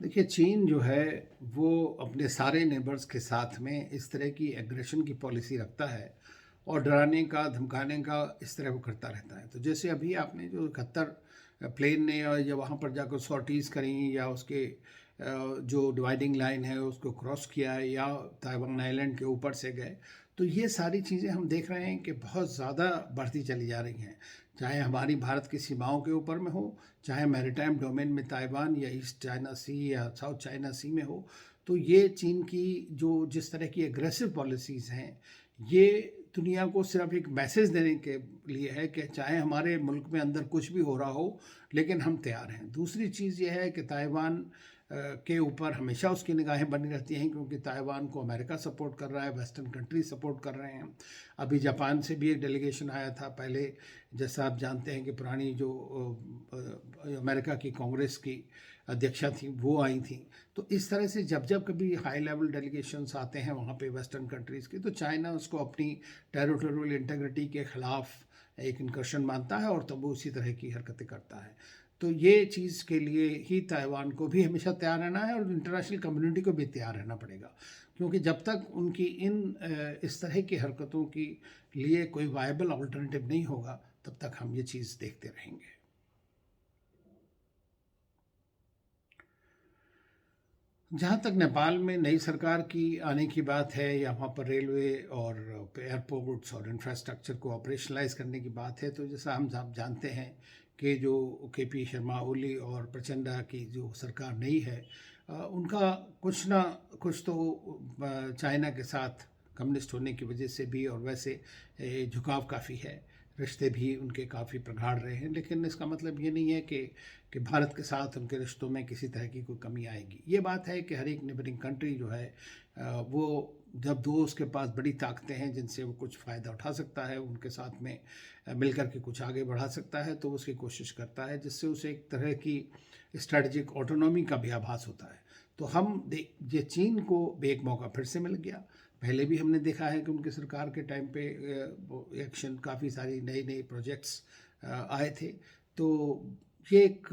देखिए, चीन जो है वो अपने सारे नेबर्स के साथ में इस तरह की एग्रेशन की पॉलिसी रखता है और डराने का, धमकाने का इस तरह वो करता रहता है। तो जैसे अभी आपने जो 71 प्लेन ने या वहाँ पर जाकर सॉर्टीज़ करी या उसके जो डिवाइडिंग लाइन है उसको क्रॉस किया या ताइवान आइलैंड के ऊपर से गए, तो ये सारी चीज़ें हम देख रहे हैं कि बहुत ज़्यादा बढ़ती चली जा रही हैं। चाहे हमारी भारत की सीमाओं के ऊपर में हो, चाहे मैरीटाइम डोमेन में ताइवान या ईस्ट चाइना सी या साउथ चाइना सी में हो, तो ये चीन की जो जिस तरह की एग्रेसिव पॉलिसीज़ हैं, ये दुनिया को सिर्फ एक मैसेज देने के लिए है कि चाहे हमारे मुल्क में अंदर कुछ भी हो रहा हो, लेकिन हम तैयार हैं। दूसरी चीज़ ये है कि ताइवान के ऊपर हमेशा उसकी निगाहें बनी रहती हैं, क्योंकि ताइवान को अमेरिका सपोर्ट कर रहा है, वेस्टर्न कंट्री सपोर्ट कर रहे हैं। अभी जापान से भी एक डेलीगेशन आया था पहले। जैसा आप जानते हैं कि पुरानी जो अमेरिका की कांग्रेस की अध्यक्षा थी वो आई थी। तो इस तरह से जब जब कभी हाई लेवल डेलीगेशंस आते हैं वहाँ पे वेस्टर्न कंट्रीज़ के, तो चाइना उसको अपनी टेरिटोरियल इंटीग्रिटी के ख़िलाफ़ एक इनकर्शन मानता है और तब वो उसी तरह की हरकतें करता है। तो ये चीज़ के लिए ही ताइवान को भी हमेशा तैयार रहना है और इंटरनेशनल कम्युनिटी को भी तैयार रहना पड़ेगा, क्योंकि जब तक उनकी इस तरह की हरकतों की लिए कोई वायबल अल्टरनेटिव नहीं होगा, तब तक हम ये चीज़ देखते रहेंगे। जहाँ तक नेपाल में नई सरकार की आने की बात है या वहाँ पर रेलवे और एयरपोर्ट्स और इंफ्रास्ट्रक्चर को ऑपरेशनलाइज करने की बात है, तो जैसा हम सब जानते हैं कि जो केपी शर्मा ओली और प्रचंडा की जो सरकार नई है, उनका कुछ ना कुछ तो चाइना के साथ कम्युनिस्ट होने की वजह से भी और वैसे झुकाव काफ़ी है। रिश्ते भी उनके काफ़ी प्रगाढ़ रहे हैं, लेकिन इसका मतलब ये नहीं है कि भारत के साथ उनके रिश्तों में किसी तरह की कोई कमी आएगी। ये बात है कि हर एक नेबरिंग कंट्री जो है वो जब दो उसके पास बड़ी ताकतें हैं जिनसे वो कुछ फ़ायदा उठा सकता है, उनके साथ में मिलकर के कुछ आगे बढ़ा सकता है, तो उसकी कोशिश करता है, जिससे उसे एक तरह की स्ट्रेटजिक ऑटोनॉमी का भी आभास होता है। तो ये चीन को भी एक मौका फिर से मिल गया। पहले भी हमने देखा है कि उनकी सरकार के टाइम पे वो एक्शन काफ़ी सारी नई नई प्रोजेक्ट्स आए थे। तो ये एक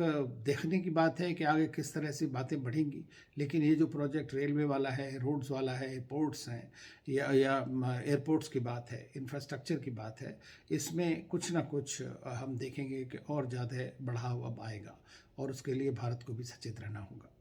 देखने की बात है कि आगे किस तरह से बातें बढ़ेंगी। लेकिन ये जो प्रोजेक्ट रेलवे वाला है, रोड्स वाला है, पोर्ट्स हैं या एयरपोर्ट्स की बात है, इंफ्रास्ट्रक्चर की बात है, इसमें कुछ ना कुछ हम देखेंगे कि और ज़्यादा बढ़ाव अब आएगा और उसके लिए भारत को भी सचेत रहना होगा।